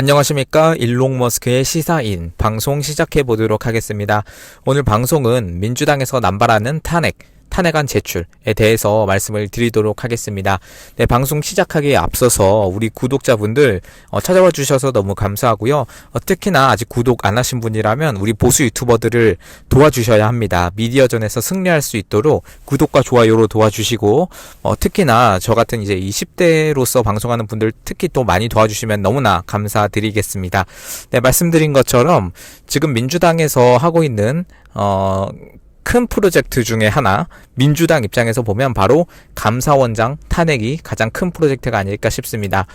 안녕하십니까. 일론 머스크의 시사인 방송 시작해 보도록 하겠습니다. 오늘 방송은 민주당에서 남발하는 탄핵안 제출에 대해서 말씀을 드리도록 하겠습니다. 네, 방송 시작하기에 앞서서 우리 구독자분들 찾아와 주셔서 너무 감사하고요. 특히나 아직 구독 안 하신 분이라면 우리 보수 유튜버들을 도와주셔야 합니다. 미디어전에서 승리할 수 있도록 구독과 좋아요로 도와주시고 특히나 저 같은 이제 20대로서 방송하는 분들 특히 또 많이 도와주시면 너무나 감사드리겠습니다. 네, 말씀드린 것처럼 지금 민주당에서 하고 있는 큰 프로젝트 중에 하나, 민주당 입장에서 보면 바로 감사원장 탄핵이 가장 큰 프로젝트가 아닐까 싶습니다.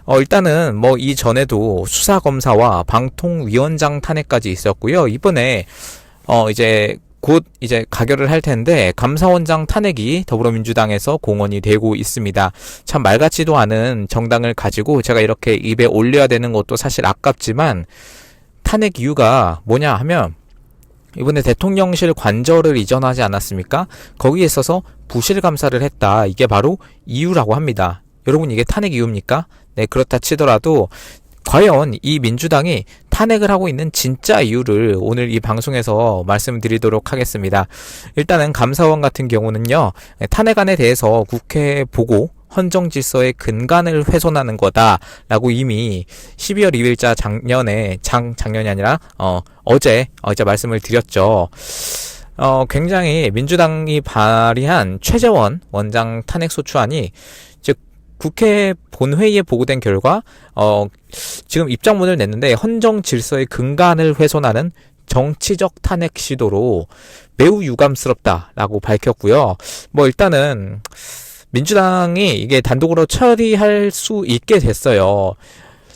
일단은 이전에도 수사검사와 방통위원장 탄핵까지 있었고요. 이번에 곧 가결을 할 텐데 감사원장 탄핵이 더불어민주당에서 공언이 되고 있습니다. 참 말 같지도 않은 정당을 가지고 제가 이렇게 입에 올려야 되는 것도 사실 아깝지만, 탄핵 이유가 뭐냐 하면 이번에 대통령실 관저를 이전하지 않았습니까? 거기에 있어서 부실 감사를 했다. 이게 바로 이유라고 합니다. 여러분, 이게 탄핵 이유입니까? 네, 그렇다 치더라도 과연 이 민주당이 탄핵을 하고 있는 진짜 이유를 오늘 이 방송에서 말씀드리도록 하겠습니다. 일단은 감사원 같은 경우는요, 탄핵안에 대해서 국회에 보고 헌정 질서의 근간을 훼손하는 거다라고 이미 12월 2일자 작년이 아니라 어제 말씀을 드렸죠. 굉장히 민주당이 발의한 최재원 원장 탄핵 소추안이 즉 국회 본회의에 보고된 결과 지금 입장문을 냈는데 헌정 질서의 근간을 훼손하는 정치적 탄핵 시도로 매우 유감스럽다라고 밝혔고요. 일단은 민주당이 이게 단독으로 처리할 수 있게 됐어요.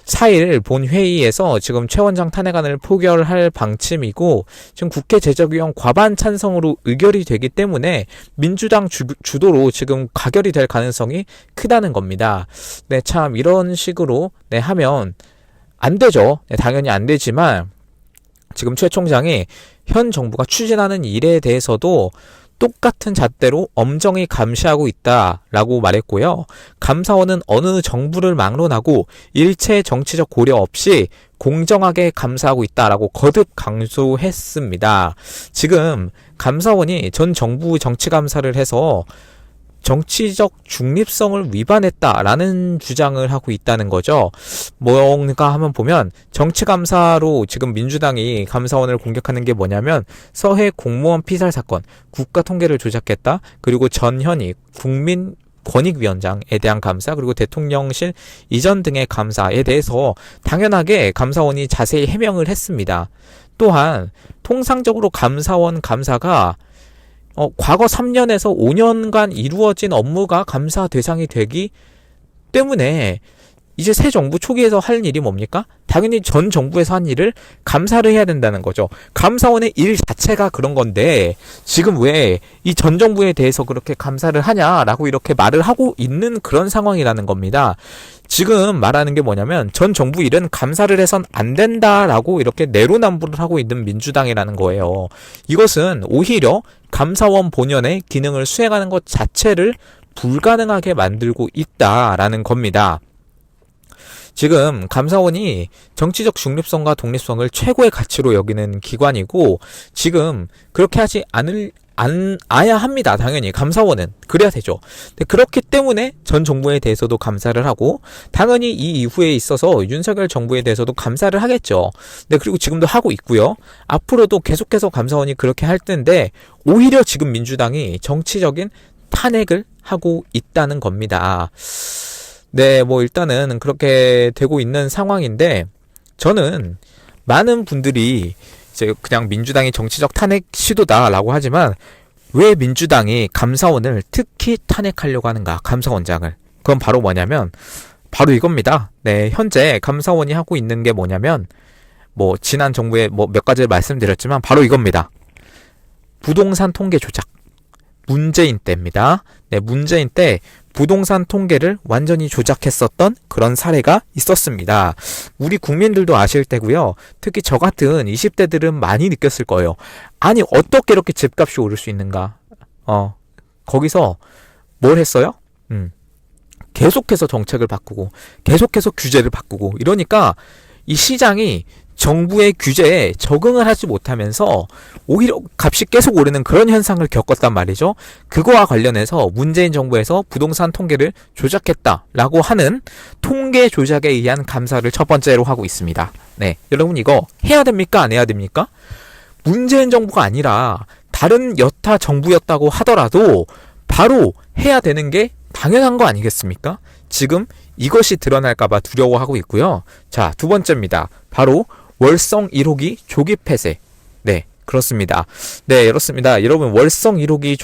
4일 본회의에서 지금 최 원장 탄핵안을 포결할 방침이고, 지금 국회 제적위원 과반 찬성으로 의결이 되기 때문에 민주당 주도로 지금 가결이 될 가능성이 크다는 겁니다. 네, 참 이런 식으로 하면 안 되죠. 네, 당연히 안 되지만 지금 최 총장이 현 정부가 추진하는 일에 대해서도 똑같은 잣대로 엄정히 감시하고 있다라고 말했고요. 감사원은 어느 정부를 막론하고 일체 정치적 고려 없이 공정하게 감사하고 있다라고 거듭 강조했습니다. 지금 감사원이 전 정부 정치감사를 해서 정치적 중립성을 위반했다라는 주장을 하고 있다는 거죠. 뭔가 하면 보면 정치감사로 지금 민주당이 감사원을 공격하는 게 뭐냐면 서해 공무원 피살 사건 국가 통계를 조작했다. 그리고 전현희 국민권익위원장에 대한 감사, 그리고 대통령실 이전 등의 감사에 대해서 당연하게 감사원이 자세히 해명을 했습니다. 또한 통상적으로 감사원 감사가 과거 3년에서 5년간 이루어진 업무가 감사 대상이 되기 때문에 이제 새 정부 초기에서 할 일이 뭡니까? 당연히 전 정부에서 한 일을 감사를 해야 된다는 거죠. 감사원의 일 자체가 그런 건데 지금 왜 이 전 정부에 대해서 그렇게 감사를 하냐라고 이렇게 말을 하고 있는 그런 상황이라는 겁니다. 지금 말하는 게 뭐냐면 전 정부 일은 감사를 해선 안 된다라고 이렇게 내로남불을 하고 있는 민주당이라는 거예요. 이것은 오히려 감사원 본연의 기능을 수행하는 것 자체를 불가능하게 만들고 있다라는 겁니다. 지금 감사원이 정치적 중립성과 독립성을 최고의 가치로 여기는 기관이고 지금 그렇게 하지 않아야 합니다. 당연히 감사원은 그래야 되죠. 근데 그렇기 때문에 전 정부에 대해서도 감사를 하고 당연히 이 이후에 있어서 윤석열 정부에 대해서도 감사를 하겠죠. 네, 그리고 지금도 하고 있고요. 앞으로도 계속해서 감사원이 그렇게 할 텐데 오히려 지금 민주당이 정치적인 탄핵을 하고 있다는 겁니다. 네, 일단은 그렇게 되고 있는 상황인데 저는 많은 분들이 이제 그냥 민주당이 정치적 탄핵 시도다라고 하지만 왜 민주당이 감사원을 특히 탄핵하려고 하는가, 감사원장을. 그건 바로 뭐냐면 바로 이겁니다. 네, 현재 감사원이 하고 있는 게 뭐냐면 지난 정부에 몇 가지를 말씀드렸지만 바로 이겁니다. 부동산 통계 조작. 문재인 때입니다. 네, 문재인 때 부동산 통계를 완전히 조작했었던 그런 사례가 있었습니다. 우리 국민들도 아실 테고요. 특히 저 같은 20대들은 많이 느꼈을 거예요. 아니, 어떻게 이렇게 집값이 오를 수 있는가? 거기서 뭘 했어요? 계속해서 정책을 바꾸고 계속해서 규제를 바꾸고 이러니까 이 시장이 정부의 규제에 적응을 하지 못하면서 오히려 값이 계속 오르는 그런 현상을 겪었단 말이죠. 그거와 관련해서 문재인 정부에서 부동산 통계를 조작했다라고 하는 통계 조작에 의한 감사를 첫 번째로 하고 있습니다. 네, 여러분 이거 해야 됩니까? 안 해야 됩니까? 문재인 정부가 아니라 다른 여타 정부였다고 하더라도 바로 해야 되는 게 당연한 거 아니겠습니까? 지금 이것이 드러날까봐 두려워하고 있고요. 자, 두 번째입니다. 바로 월성 1호기 조기 폐쇄. 네, 그렇습니다. 네, 그렇습니다. 여러분, 월성 1호기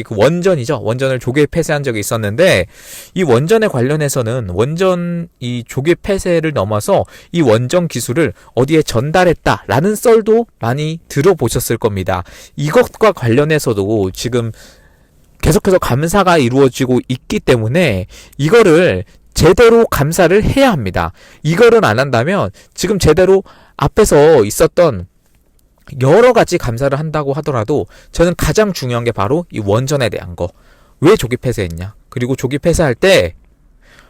그 원전이죠. 원전을 조기 폐쇄한 적이 있었는데, 이 원전에 관련해서는 원전 이 조기 폐쇄를 넘어서 이 원전 기술을 어디에 전달했다라는 썰도 많이 들어보셨을 겁니다. 이것과 관련해서도 지금 계속해서 감사가 이루어지고 있기 때문에 이거를 제대로 감사를 해야 합니다. 이거를 안 한다면 지금 제대로 앞에서 있었던 여러 가지 감사를 한다고 하더라도 저는 가장 중요한 게 바로 이 원전에 대한 거. 왜 조기 폐쇄했냐? 그리고 조기 폐쇄할 때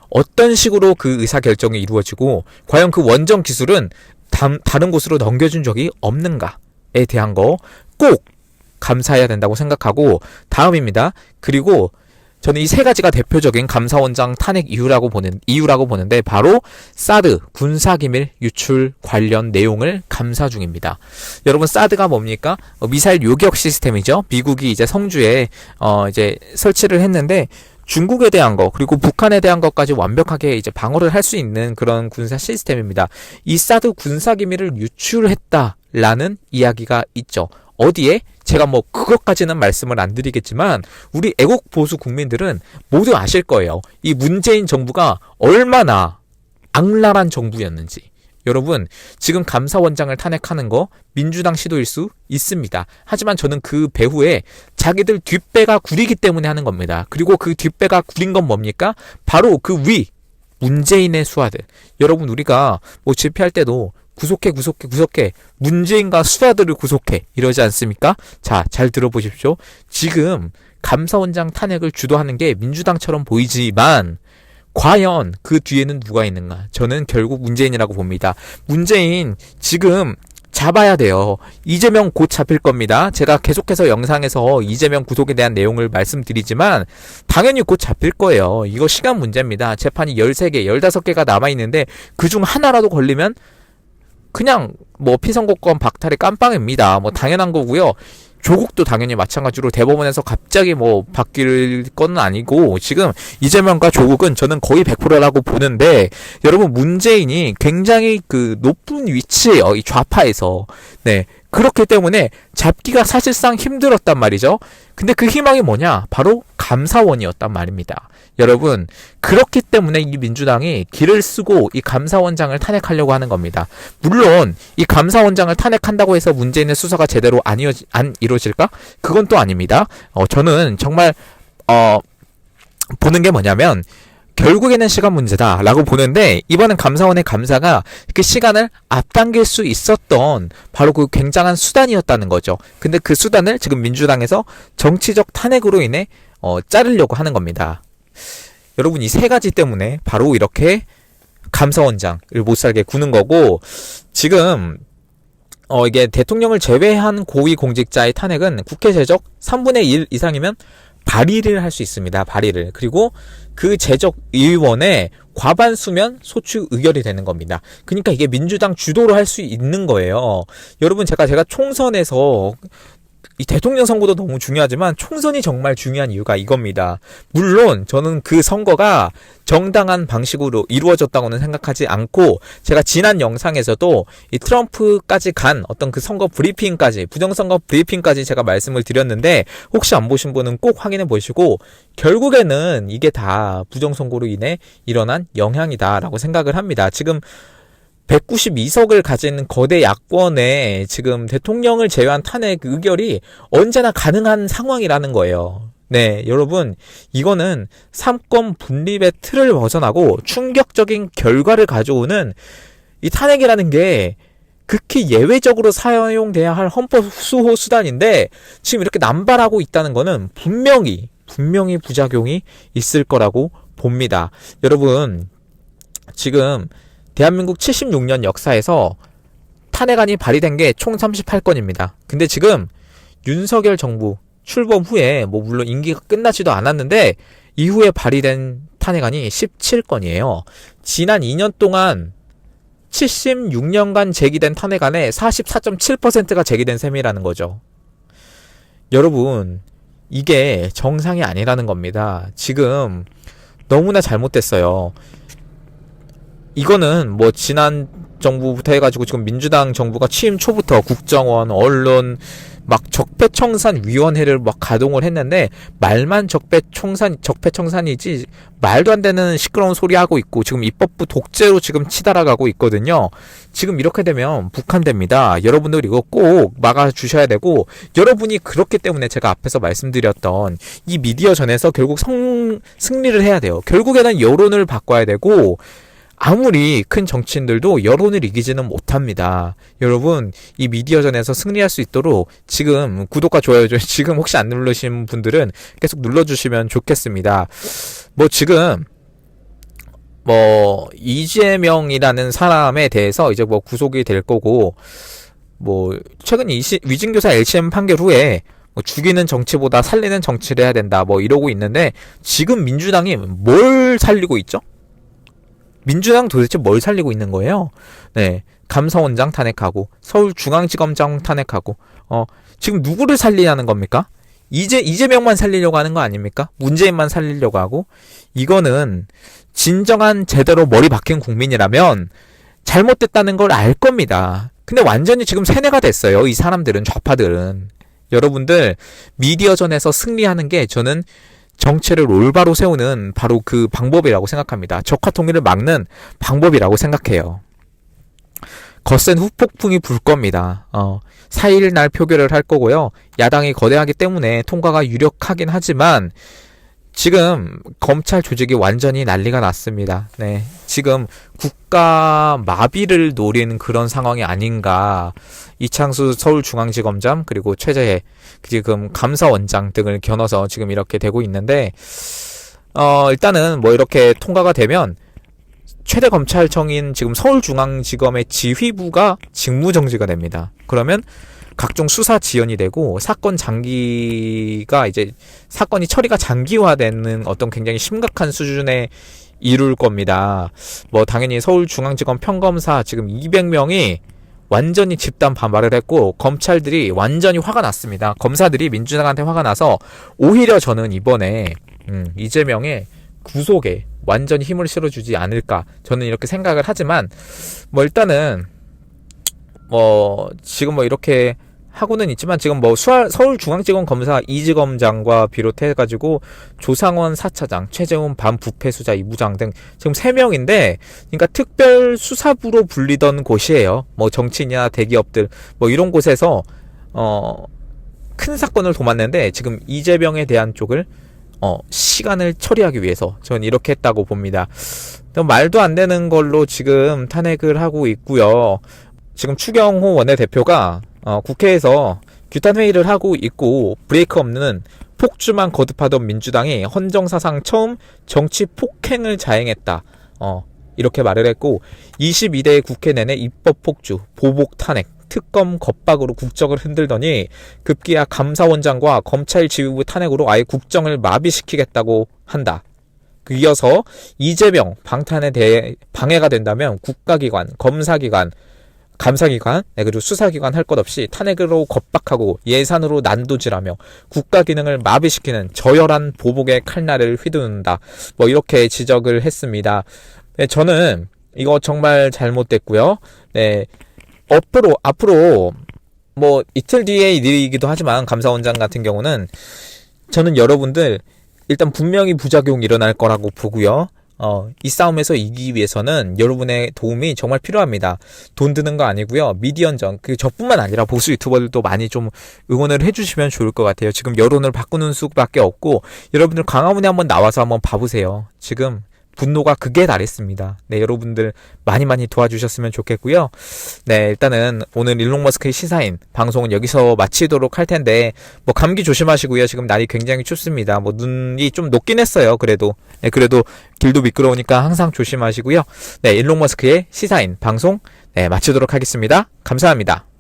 어떤 식으로 그 의사결정이 이루어지고 과연 그 원전 기술은 다른 곳으로 넘겨준 적이 없는가에 대한 거 꼭 감사해야 된다고 생각하고 다음입니다. 그리고 저는 이 세 가지가 대표적인 감사원장 탄핵 이유라고 보는데 바로 사드 군사기밀 유출 관련 내용을 감사 중입니다. 여러분 사드가 뭡니까? 미사일 요격 시스템이죠. 미국이 이제 성주에 이제 설치를 했는데 중국에 대한 거 그리고 북한에 대한 것까지 완벽하게 이제 방어를 할 수 있는 그런 군사 시스템입니다. 이 사드 군사기밀을 유출했다라는 이야기가 있죠. 어디에? 제가 뭐 그것까지는 말씀을 안 드리겠지만 우리 애국 보수 국민들은 모두 아실 거예요. 이 문재인 정부가 얼마나 악랄한 정부였는지. 여러분 지금 감사원장을 탄핵하는 거 민주당 시도일 수 있습니다. 하지만 저는 그 배후에 자기들 뒷배가 구리기 때문에 하는 겁니다. 그리고 그 뒷배가 구린 건 뭡니까? 바로 그 위 문재인의 수하들. 여러분 우리가 뭐 집회할 때도 구속해 문재인과 수하들을 구속해 이러지 않습니까? 자, 잘 들어보십시오. 지금 감사원장 탄핵을 주도하는 게 민주당처럼 보이지만 과연 그 뒤에는 누가 있는가? 저는 결국 문재인이라고 봅니다. 문재인 지금 잡아야 돼요. 이재명 곧 잡힐 겁니다. 제가 계속해서 영상에서 이재명 구속에 대한 내용을 말씀드리지만 당연히 곧 잡힐 거예요. 이거 시간 문제입니다. 재판이 13개, 15개가 남아있는데 그중 하나라도 걸리면 그냥 뭐 피선거권 박탈의 깜빵입니다. 뭐 당연한 거고요. 조국도 당연히 마찬가지로 대법원에서 갑자기 뭐 바뀔 건 아니고 지금 이재명과 조국은 저는 거의 100%라고 보는데 여러분 문재인이 굉장히 그 높은 위치에요. 이 좌파에서. 네. 그렇기 때문에 잡기가 사실상 힘들었단 말이죠. 근데 그 희망이 뭐냐? 바로 감사원이었단 말입니다. 여러분, 그렇기 때문에 이 민주당이 길을 쓰고 이 감사원장을 탄핵하려고 하는 겁니다. 물론 이 감사원장을 탄핵한다고 해서 문재인의 수사가 제대로 안 이루어질까? 그건 또 아닙니다. 저는 정말 보는 게 뭐냐면 결국에는 시간 문제다라고 보는데 이번엔 감사원의 감사가 그 시간을 앞당길 수 있었던 바로 그 굉장한 수단이었다는 거죠. 근데 그 수단을 지금 민주당에서 정치적 탄핵으로 인해 자르려고 하는 겁니다. 여러분 이 세 가지 때문에 바로 이렇게 감사원장을 못살게 구는 거고 지금 이게 대통령을 제외한 고위공직자의 탄핵은 국회 제적 3분의 1 이상이면 발의를 할 수 있습니다. 발의를. 그리고 그 제적 의원의 과반수면 소추 의결이 되는 겁니다. 그러니까 이게 민주당 주도로 할 수 있는 거예요. 여러분 제가 총선에서 이 대통령 선거도 너무 중요하지만 총선이 정말 중요한 이유가 이겁니다. 물론 저는 그 선거가 정당한 방식으로 이루어졌다고는 생각하지 않고 제가 지난 영상에서도 이 트럼프까지 간 어떤 그 선거 브리핑까지 부정선거 브리핑까지 제가 말씀을 드렸는데 혹시 안 보신 분은 꼭 확인해 보시고 결국에는 이게 다 부정선거로 인해 일어난 영향이다라고 생각을 합니다. 지금 192석을 가진 거대 야권에 지금 대통령을 제외한 탄핵 의결이 언제나 가능한 상황이라는 거예요. 네, 여러분 이거는 삼권 분립의 틀을 벗어나고 충격적인 결과를 가져오는 이 탄핵이라는 게 극히 예외적으로 사용돼야 할 헌법 수호 수단인데 지금 이렇게 남발하고 있다는 거는 분명히 부작용이 있을 거라고 봅니다. 여러분 지금 대한민국 76년 역사에서 탄핵안이 발의된 게 총 38건입니다. 근데 지금 윤석열 정부 출범 후에 뭐 물론 임기가 끝나지도 않았는데 이후에 발의된 탄핵안이 17건이에요. 지난 2년 동안 76년간 제기된 탄핵안의 44.7%가 제기된 셈이라는 거죠. 여러분, 이게 정상이 아니라는 겁니다. 지금 너무나 잘못됐어요. 이거는 뭐 지난 정부부터 해가지고 지금 민주당 정부가 취임 초부터 국정원, 언론 막 적폐청산위원회를 막 가동을 했는데 말만 적폐청산이지 말도 안 되는 시끄러운 소리 하고 있고 지금 입법부 독재로 지금 치달아가고 있거든요. 지금 이렇게 되면 북한됩니다. 여러분들 이거 꼭 막아주셔야 되고, 여러분이 그렇기 때문에 제가 앞에서 말씀드렸던 이 미디어전에서 결국 승리를 해야 돼요. 결국에는 여론을 바꿔야 되고, 아무리 큰 정치인들도 여론을 이기지는 못합니다. 여러분, 이 미디어전에서 승리할 수 있도록 지금 구독과 좋아요 지금 혹시 안 누르신 분들은 계속 눌러주시면 좋겠습니다. 뭐 지금 뭐 이재명이라는 사람에 대해서 이제 뭐 구속이 될 거고, 뭐 최근 위증교사 LCM 판결 후에 뭐 죽이는 정치보다 살리는 정치를 해야 된다 뭐 이러고 있는데, 지금 민주당이 뭘 살리고 있죠? 민주당 도대체 뭘 살리고 있는 거예요? 네, 감사원장 탄핵하고 서울중앙지검장 탄핵하고 지금 누구를 살리냐는 겁니까? 이재명만 살리려고 하는 거 아닙니까? 문재인만 살리려고 하고. 이거는 진정한 제대로 머리 박힌 국민이라면 잘못됐다는 걸 알 겁니다. 근데 완전히 지금 세뇌가 됐어요. 이 사람들은, 좌파들은. 여러분들, 미디어전에서 승리하는 게 저는 정체를 올바로 세우는 바로 그 방법이라고 생각합니다. 적화통일을 막는 방법이라고 생각해요. 거센 후폭풍이 불 겁니다. 4일 날 표결을 할 거고요. 야당이 거대하기 때문에 통과가 유력하긴 하지만 지금 검찰 조직이 완전히 난리가 났습니다. 네, 지금 국가 마비를 노리는 그런 상황이 아닌가. 이창수 서울중앙지검장 그리고 최재해 지금 감사원장 등을 겨눠서 지금 이렇게 되고 있는데, 일단은 뭐 이렇게 통과가 되면 최대 검찰청인 지금 서울중앙지검의 지휘부가 직무정지가 됩니다. 그러면 각종 수사 지연이 되고 사건이 처리가 장기화되는 어떤 굉장히 심각한 수준에 이룰 겁니다. 뭐 당연히 서울중앙지검 평검사 지금 200명이 완전히 집단 반발을 했고, 검찰들이 완전히 화가 났습니다. 검사들이 민주당한테 화가 나서 오히려 저는 이번에 이재명의 구속에 완전히 힘을 실어주지 않을까, 저는 이렇게 생각을 하지만, 뭐 일단은 뭐 지금 뭐 이렇게 하고는 있지만, 지금 뭐 서울중앙지검 검사 이지검장과 비롯해가지고 조상원 4차장, 최재훈 반부패수사 2부장 등 지금 3명인데, 그러니까 특별수사부로 불리던 곳이에요. 뭐 정치인이나 대기업들 뭐 이런 곳에서 큰 사건을 도맡는데, 지금 이재명에 대한 쪽을 시간을 처리하기 위해서 저는 이렇게 했다고 봅니다. 말도 안 되는 걸로 지금 탄핵을 하고 있고요. 지금 추경호 원내대표가 국회에서 규탄회의를 하고 있고, 브레이크 없는 폭주만 거듭하던 민주당이 헌정사상 처음 정치 폭행을 자행했다, 이렇게 말을 했고, 22대 국회 내내 입법 폭주, 보복 탄핵, 특검 겁박으로 국정을 흔들더니 급기야 감사원장과 검찰 지휘부 탄핵으로 아예 국정을 마비시키겠다고 한다. 이어서 이재명 방탄에 대해 방해가 된다면 국가기관, 검사기관, 감사기관, 그리고 수사기관 할 것 없이 탄핵으로 겁박하고 예산으로 난도질하며 국가 기능을 마비시키는 저열한 보복의 칼날을 휘두른다. 뭐 이렇게 지적을 했습니다. 네, 저는 이거 정말 잘못됐고요. 네, 앞으로 뭐 이틀 뒤의 일이기도 하지만 감사원장 같은 경우는 저는 여러분들 일단 분명히 부작용이 일어날 거라고 보고요. 이 싸움에서 이기기 위해서는 여러분의 도움이 정말 필요합니다. 돈 드는 거 아니고요. 미디언전, 저뿐만 아니라 보수 유튜버들도 많이 좀 응원을 해주시면 좋을 것 같아요. 지금 여론을 바꾸는 수밖에 없고, 여러분들 광화문에 한번 나와서 한번 봐보세요. 지금 분노가 극에 달했습니다. 네, 여러분들 많이 도와주셨으면 좋겠고요. 네, 일단은 오늘 일론 머스크의 시사인 방송은 여기서 마치도록 할 텐데, 뭐 감기 조심하시고요. 지금 날이 굉장히 춥습니다. 뭐 눈이 좀 녹긴 했어요. 그래도. 네, 그래도 길도 미끄러우니까 항상 조심하시고요. 네, 일론 머스크의 시사인 방송 네, 마치도록 하겠습니다. 감사합니다.